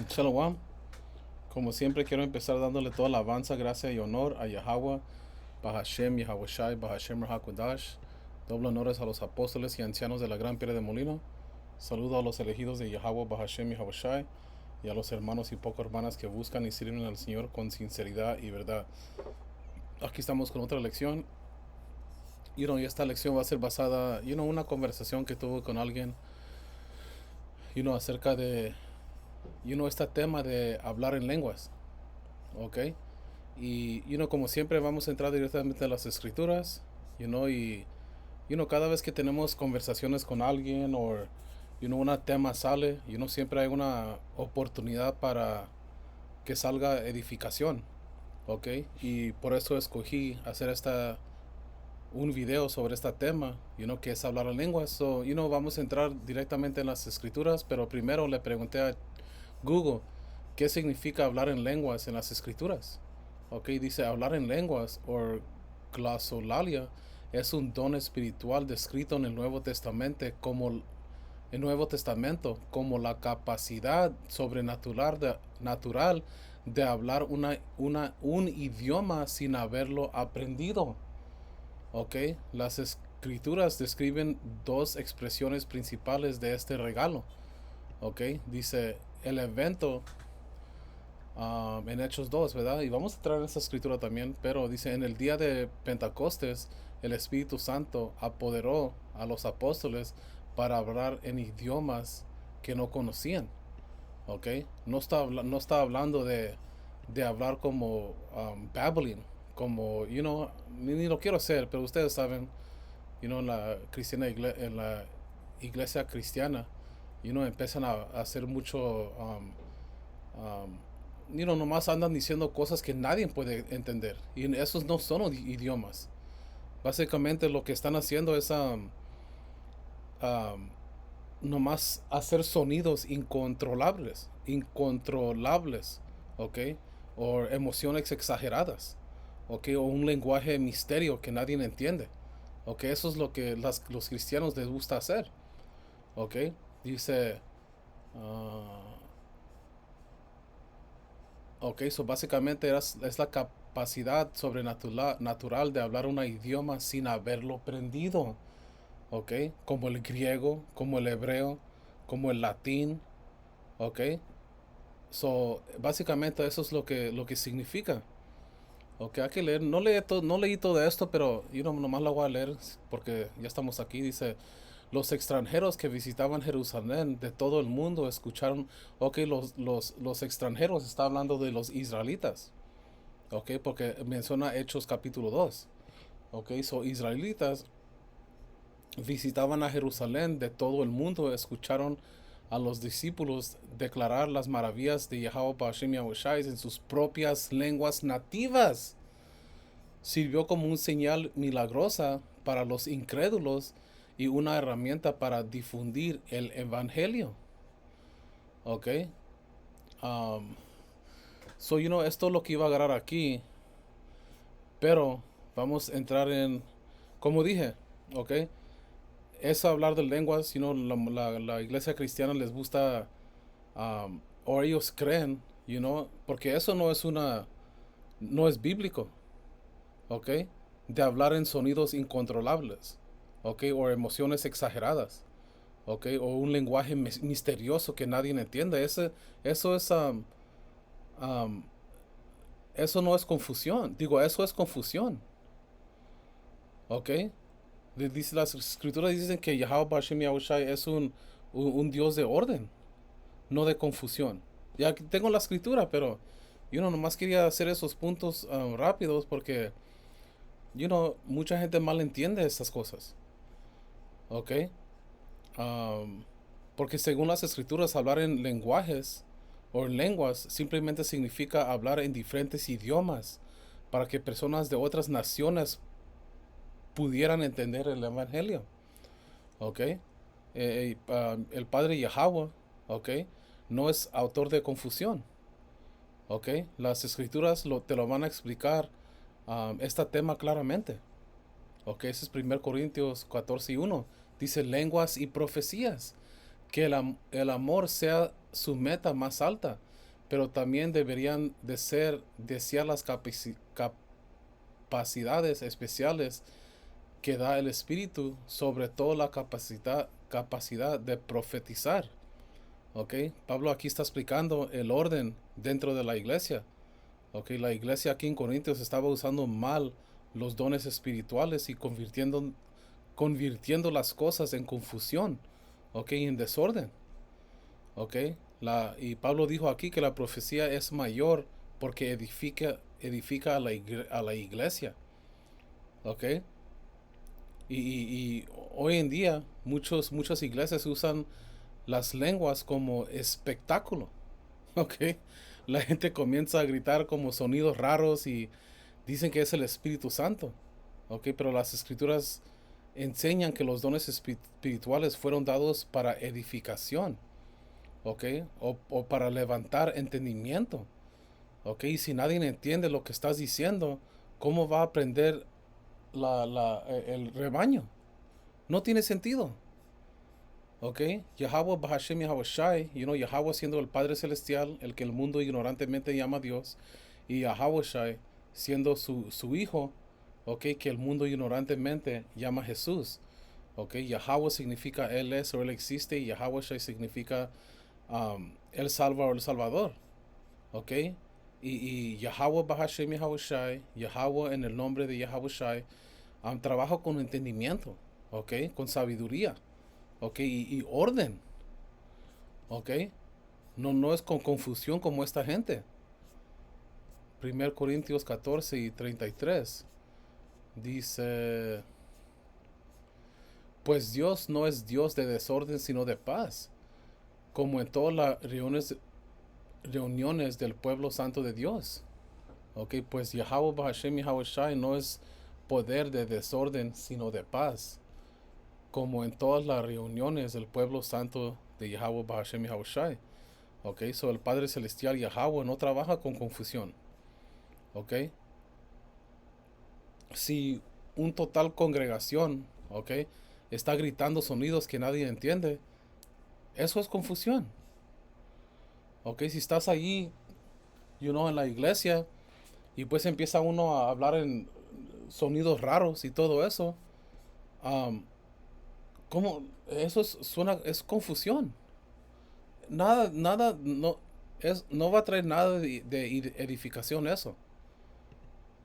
Shalom. Como siempre quiero empezar dándole toda la alabanza, gracia y honor a Yahweh, Bahashem, Yahweh Shai, Bahashem Rahakudash. Doble honores a los apóstoles y ancianos de la gran piedra de molino. Saludo a los elegidos de Yahweh, Bahashem, Yahweh Shai, y a los hermanos y pocas hermanas que buscan y sirven al Señor con sinceridad y verdad. Aquí estamos con otra lección. Y esta lección va a ser basada, una conversación que tuve con alguien, acerca de, este tema de hablar en lenguas. ¿Ok? Y, como siempre vamos a entrar directamente a las escrituras, y, cada vez que tenemos conversaciones con alguien o, un tema sale, siempre hay una oportunidad para que salga edificación, ¿ok? Y por eso escogí hacer un video sobre este tema, que es hablar en lenguas. So, vamos a entrar directamente en las escrituras, pero primero le pregunté a Google, ¿qué significa hablar en lenguas en las escrituras? Ok, dice hablar en lenguas o glosolalia es un don espiritual descrito en el Nuevo Testamento como la capacidad sobrenatural de hablar un idioma sin haberlo aprendido. Ok, las escrituras describen dos expresiones principales de este regalo. Ok, dice el evento en Hechos 2, ¿verdad? Y vamos a traer esta escritura también, pero dice, en el día de Pentecostes, el Espíritu Santo apoderó a los apóstoles para hablar en idiomas que no conocían, ¿ok? No está hablando de hablar como babbling, como, ni lo quiero hacer, pero ustedes saben, en la iglesia cristiana, empiezan a hacer mucho nomás andan diciendo cosas que nadie puede entender. Y esos no son idiomas. Básicamente lo que están haciendo es um, nomás hacer sonidos incontrolables, ¿ok? O emociones exageradas, ¿ok? O un lenguaje misterio que nadie entiende, ¿ok? Eso es lo que los cristianos les gusta hacer, ¿ok? Dice, uh, ok, so básicamente es la capacidad sobrenatural natural de hablar un idioma sin haberlo aprendido. Ok, como el griego, como el hebreo, como el latín. Ok, so básicamente eso es lo que significa. Ok, hay que leer. No leí todo esto, pero yo nomás lo voy a leer porque ya estamos aquí. Dice: los extranjeros que visitaban Jerusalén de todo el mundo escucharon. Ok, los extranjeros, está hablando de los israelitas. Ok, porque menciona Hechos capítulo 2. Ok, so israelitas visitaban a Jerusalén de todo el mundo, escucharon a los discípulos declarar las maravillas de Yahweh Bashim Yahushai en sus propias lenguas nativas. Sirvió como un señal milagrosa para los incrédulos y una herramienta para difundir el evangelio. Ok, um, so esto es lo que iba a agarrar aquí, pero vamos a entrar en, como dije, ok, es hablar de lenguas. La iglesia cristiana les gusta, o ellos creen, porque eso no es bíblico, ¿ok? De hablar en sonidos incontrolables, ¿ok? O emociones exageradas, ¿ok? O un lenguaje misterioso que nadie entiende. Eso es, um, eso no es confusión. Digo, eso es confusión, ¿ok? Dice, las escrituras dicen que Yahweh Bashim Yahushai es un Dios de orden, no de confusión. Ya tengo la escritura, pero yo nomás quería hacer esos puntos rápidos porque mucha gente mal entiende estas cosas, ¿ok? Um, Porque según las escrituras, hablar en lenguajes o en lenguas simplemente significa hablar en diferentes idiomas para que personas de otras naciones pudieran entender el evangelio, ¿ok? El padre Yahweh, ¿ok? No es autor de confusión, ¿ok? Las escrituras te lo van a explicar este tema claramente, ¿ok? Ese es 1 Corintios 14:1. Dice lenguas y profecías. Que el amor sea su meta más alta, pero también deberían desear las capacidades especiales que da el Espíritu, sobre todo la capacidad de profetizar. ¿Ok? Pablo aquí está explicando el orden dentro de la iglesia. ¿Ok? La iglesia aquí en Corintios estaba usando mal los dones espirituales y convirtiendo las cosas en confusión. ¿Ok? En desorden. ¿Ok? Y Pablo dijo aquí que la profecía es mayor porque edifica a la iglesia. ¿Ok? Y hoy en día muchas iglesias usan las lenguas como espectáculo. ¿Ok? La gente comienza a gritar como sonidos raros y dicen que es el Espíritu Santo. ¿Ok? Pero las escrituras enseñan que los dones espirituales fueron dados para edificación. ¿Ok? O para levantar entendimiento. ¿Ok? Y si nadie entiende lo que estás diciendo, ¿cómo va a aprender el rebaño? No tiene sentido. ¿Ok? Yahweh Bahashem Yahweh Shai, Yahweh siendo el Padre Celestial, el que el mundo ignorantemente llama Dios, y Yahweh Shai siendo su hijo, ¿ok? Que el mundo ignorantemente llama Jesús. ¿Ok? Yahweh significa Él es o Él existe, y Yahweh Shai significa Él salva o el Salvador. ¿Ok? Y Yahweh Bahashem Yahweh Shai, Yahweh en el nombre de Yahweh Shai, trabaja con entendimiento, ¿ok? Con sabiduría, ¿ok? Y orden, ¿ok? No es con confusión como esta gente. 1 Corintios 14 y 33 dice, pues Dios no es Dios de desorden, sino de paz, como en todas las reuniones del pueblo santo de Dios. Ok, pues Yahweh Bahashem Yahweh Shai no es poder de desorden, sino de paz, como en todas las reuniones del pueblo santo de Yahweh Bahashem Yahweh Shai. Ok, so el Padre Celestial Yahweh no trabaja con confusión. Ok, si un total congregación, ok, está gritando sonidos que nadie entiende, eso es confusión. Ok, si estás allí, en la iglesia y pues empieza uno a hablar en sonidos raros y todo eso, um, ¿cómo? Eso es confusión. Nada, no va a traer nada de edificación eso.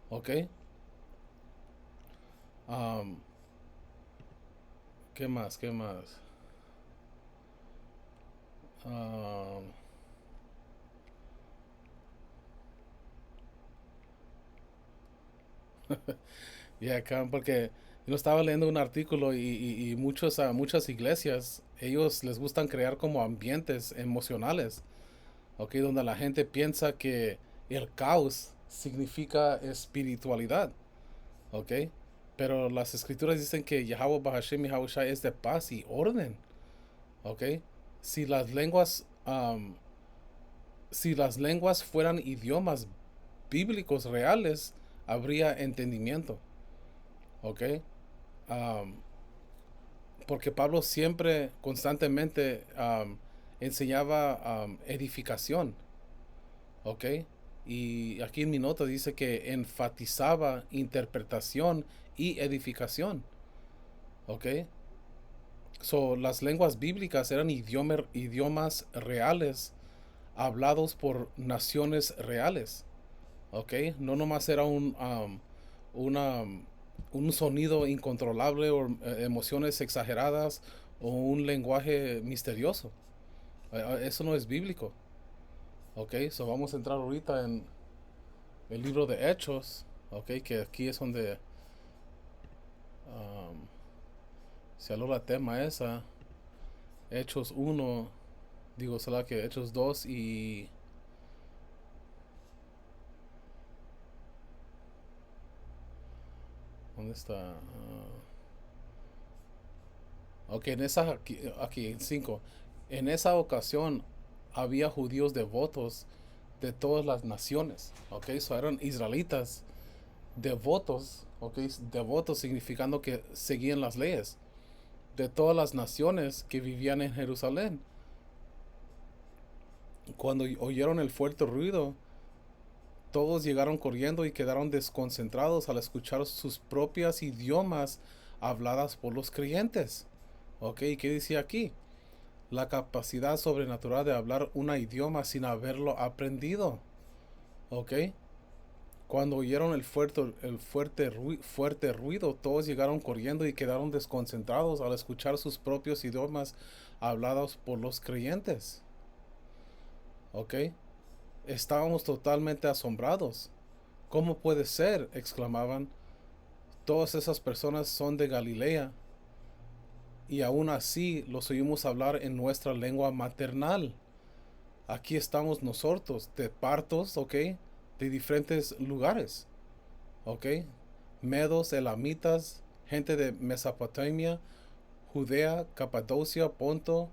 ¿Ok? Um, ¿Qué más? ¿Qué más? Um, Ya, acá, porque yo estaba leyendo un artículo y muchas iglesias, ellos les gustan crear como ambientes emocionales, ¿ok? Donde la gente piensa que el caos significa espiritualidad, ¿ok? Pero las escrituras dicen que Yahweh Bahashem Yahweh Shai es de paz y orden, ¿ok? Si las lenguas, si las lenguas fueran idiomas bíblicos reales, habría entendimiento, ¿ok? Um, Porque Pablo siempre, constantemente, enseñaba edificación, ¿ok? Y aquí en mi nota dice que enfatizaba interpretación y edificación, ¿ok? So, las lenguas bíblicas eran idiomas reales, hablados por naciones reales, ¿ok? No nomás era una, un sonido incontrolable o emociones exageradas o un lenguaje misterioso. Eso no es bíblico, ¿ok? So vamos a entrar ahorita en el libro de Hechos, ¿ok? Que aquí es donde um, se habló la tema esa. Hechos 1, digo, será que Hechos 2 y... ¿Dónde está? Ok, aquí en 5. En esa ocasión había judíos devotos de todas las naciones. Ok, so eran israelitas devotos. Ok, devotos significando que seguían las leyes de todas las naciones que vivían en Jerusalén. Cuando oyeron el fuerte ruido, todos llegaron corriendo y quedaron desconcentrados al escuchar sus propias idiomas habladas por los creyentes. ¿Ok? ¿Qué dice aquí? La capacidad sobrenatural de hablar un idioma sin haberlo aprendido. ¿Ok? Cuando oyeron fuerte ruido, todos llegaron corriendo y quedaron desconcentrados al escuchar sus propios idiomas hablados por los creyentes. ¿Ok? Estábamos totalmente asombrados. ¿Cómo puede ser? Exclamaban. Todas esas personas son de Galilea y aún así los oímos hablar en nuestra lengua maternal. Aquí estamos nosotros, de partos, ¿ok? De diferentes lugares, ¿ok? Medos, elamitas, gente de Mesopotamia, Judea, Capadocia, Ponto,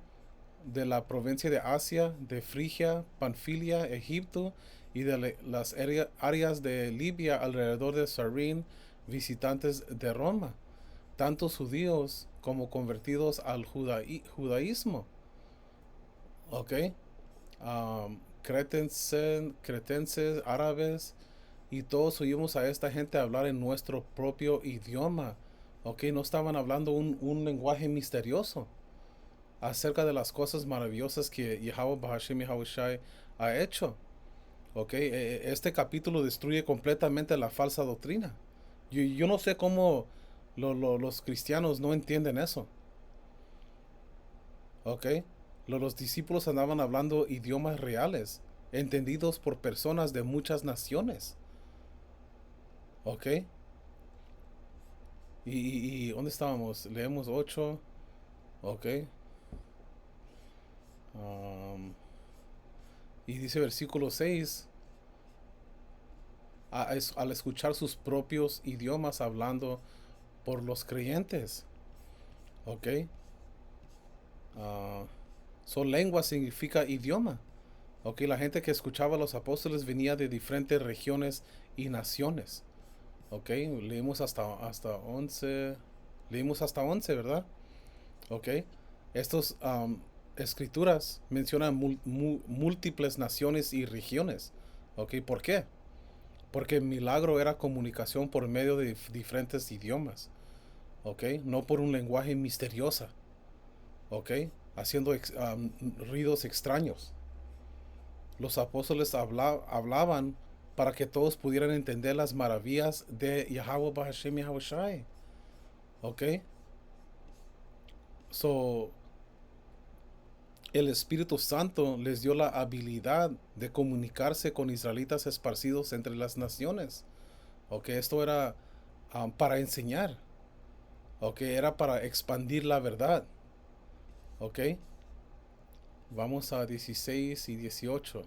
de la provincia de Asia, de Frigia, Panfilia, Egipto y de las áreas de Libia alrededor de Sarín, visitantes de Roma, tantos judíos como convertidos al judaísmo, ¿ok? Cretenses, árabes, y todos oímos a esta gente hablar en nuestro propio idioma, ¿ok? No estaban hablando un lenguaje misterioso acerca de las cosas maravillosas que Yahweh Bahashim Yahushai ha hecho. ¿Ok? Este capítulo destruye completamente la falsa doctrina. Yo no sé cómo los cristianos no entienden eso. ¿Ok? Los discípulos andaban hablando idiomas reales, entendidos por personas de muchas naciones. ¿Ok? ¿Y dónde estábamos? Leemos 8. ¿Ok? Um, y dice versículo 6, al escuchar sus propios idiomas hablando por los creyentes. ¿Ok? Ah, lengua significa idioma. ¿Ok? La gente que escuchaba a los apóstoles venía de diferentes regiones y naciones. ¿Ok? Leímos hasta 11. Leímos hasta 11, ¿verdad? ¿Ok? Estos escrituras mencionan múltiples naciones y regiones. ¿Ok? ¿Por qué? Porque el milagro era comunicación por medio de diferentes idiomas. ¿Ok? No por un lenguaje misterioso. ¿Ok? Haciendo ruidos extraños. Los apóstoles hablaban para que todos pudieran entender las maravillas de Yahweh Bahashem Yahushai. ¿Ok? So, el Espíritu Santo les dio la habilidad de comunicarse con israelitas esparcidos entre las naciones. ¿Ok? Esto era para enseñar. ¿Ok? Era para expandir la verdad. ¿Ok? Vamos a 16 y 18.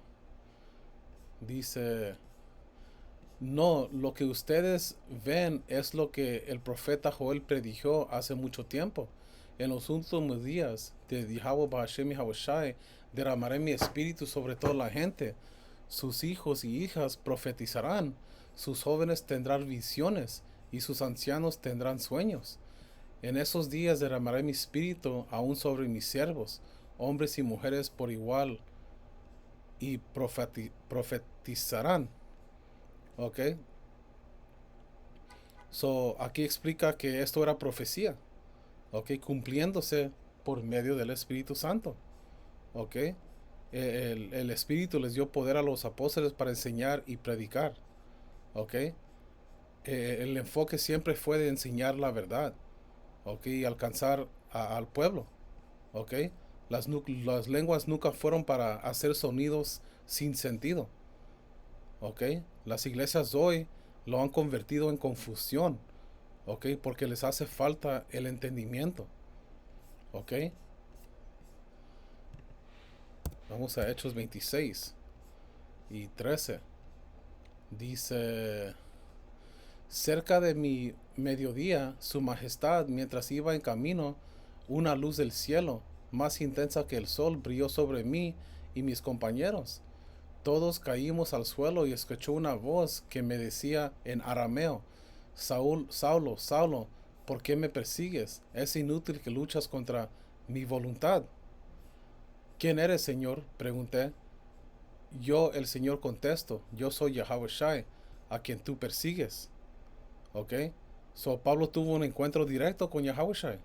Dice: no, lo que ustedes ven es lo que el profeta Joel predijo hace mucho tiempo. En los últimos días de Yahweh Bahashem Yahushai derramaré mi espíritu sobre toda la gente. Sus hijos y hijas profetizarán, sus jóvenes tendrán visiones y sus ancianos tendrán sueños. En esos días derramaré mi espíritu aún sobre mis siervos, hombres y mujeres por igual, y profetizarán. ¿Ok? So, aquí explica que esto era profecía, ¿ok? Cumpliéndose por medio del Espíritu Santo, ¿ok? El Espíritu les dio poder a los apóstoles para enseñar y predicar, ¿ok? El enfoque siempre fue de enseñar la verdad, ¿ok? Y alcanzar al pueblo, ¿ok? Las lenguas nunca fueron para hacer sonidos sin sentido, ¿ok? Las iglesias hoy lo han convertido en confusión, ¿ok? Porque les hace falta el entendimiento, ¿ok? Vamos a Hechos 26 y 13. Dice: cerca de mi mediodía, su majestad, mientras iba en camino, una luz del cielo, más intensa que el sol, brilló sobre mí y mis compañeros. Todos caímos al suelo y escuchó una voz que me decía en arameo: Saulo, Saulo, ¿por qué me persigues? Es inútil que luchas contra mi voluntad. ¿Quién eres, Señor?, pregunté. yo, el Señor, contesto, yo soy Yahweh Shai, a quien tú persigues. ¿Ok? So Pablo tuvo un encuentro directo con Yahweh Shai.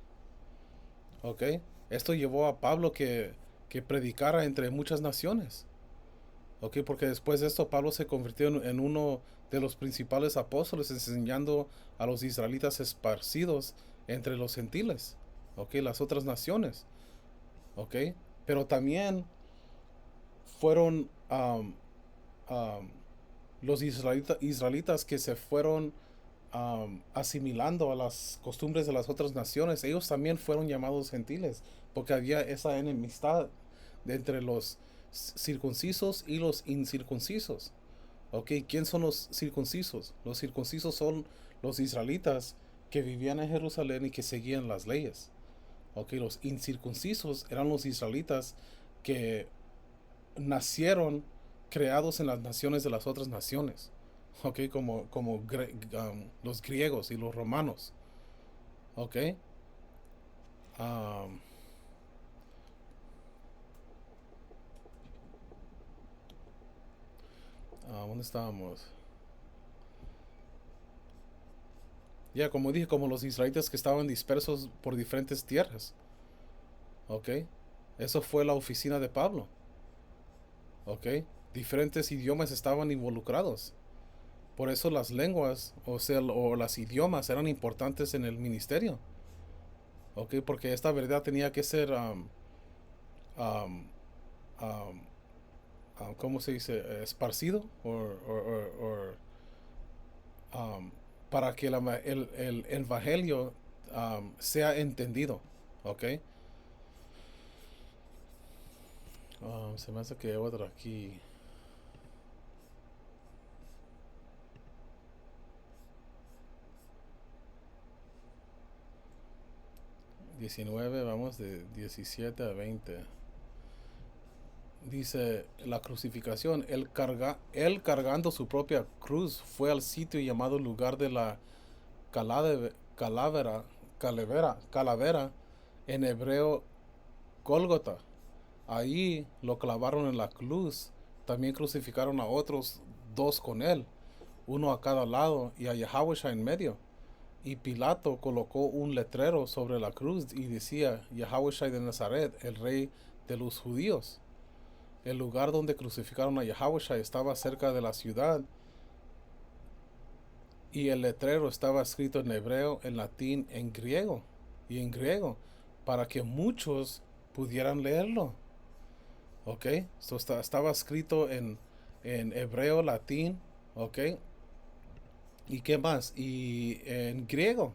¿Ok? Esto llevó a Pablo que predicara entre muchas naciones. ¿Ok? Porque después de esto Pablo se convirtió en uno de los principales apóstoles enseñando a los israelitas esparcidos entre los gentiles. ¿Ok? Las otras naciones. ¿Ok? Pero también fueron los israelitas que se fueron asimilando a las costumbres de las otras naciones. Ellos también fueron llamados gentiles, porque había esa enemistad entre los circuncisos y los incircuncisos. ¿Ok? ¿Quién son los circuncisos? Los circuncisos son los israelitas que vivían en Jerusalén y que seguían las leyes. ¿Ok? Los incircuncisos eran los israelitas que nacieron creados en las naciones de las otras naciones. ¿Ok? Como los griegos y los romanos. ¿Ok? Um, ¿Dónde estábamos? Ya, como dije, como los israelitas que estaban dispersos por diferentes tierras. ¿Ok? Eso fue la oficina de Pablo. ¿Ok? Diferentes idiomas estaban involucrados. Por eso las lenguas, o sea, o las idiomas eran importantes en el ministerio. ¿Ok? Porque esta verdad tenía que ser, um, um, ¿cómo se dice? Esparcido um, para que el evangelio sea entendido. ¿Ok? Se me hace que hay otra aquí. 19, vamos de 17 a 20. Dice la crucificación. Él cargando su propia cruz fue al sitio llamado lugar de la calavera, calavera, en hebreo Gólgota. Ahí lo clavaron en la cruz. También crucificaron a otros dos con él, uno a cada lado y a Yahweh en medio. Y Pilato colocó un letrero sobre la cruz y decía Yahweh de Nazaret, el rey de los judíos. El lugar donde crucificaron a Yahweh estaba cerca de la ciudad y el letrero estaba escrito en hebreo, en latín, en griego para que muchos pudieran leerlo. ¿Ok? Estaba escrito en hebreo, latín, ¿ok? ¿Y qué más? Y en griego,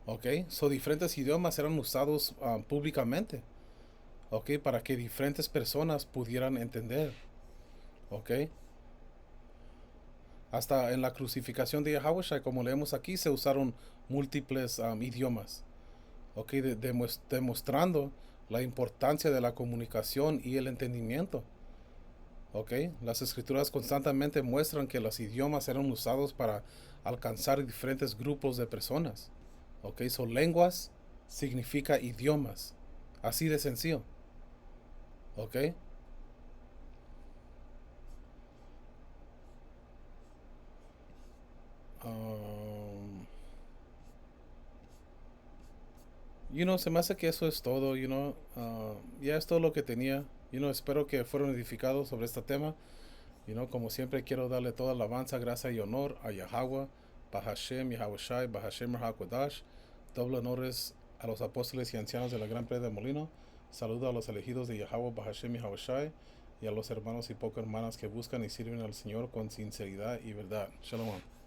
¿ok? Diferentes idiomas eran usados públicamente, ¿ok? Para que diferentes personas pudieran entender, ¿ok? Hasta en la crucificación de Yahweh, como leemos aquí, se usaron múltiples idiomas, ¿ok? Demostrando la importancia de la comunicación y el entendimiento. ¿Ok? Las escrituras constantemente muestran que los idiomas eran usados para alcanzar diferentes grupos de personas. ¿Ok? Son lenguas significa idiomas. Así de sencillo. ¿Ok? Um, se me hace que eso es todo, ya es todo lo que tenía. Espero que fueron edificados sobre este tema. Como siempre quiero darle toda alabanza, gracia y honor a Yahweh, Bahashem, Yahweh Shai, Bahashem Rahakodash. Doble honores a los apóstoles y ancianos de la Gran Preda de Molino. Saludo a los elegidos de Yahweh, Bahashem, Yahweh Shai, y a los hermanos y pocas hermanas que buscan y sirven al Señor con sinceridad y verdad. Shalom.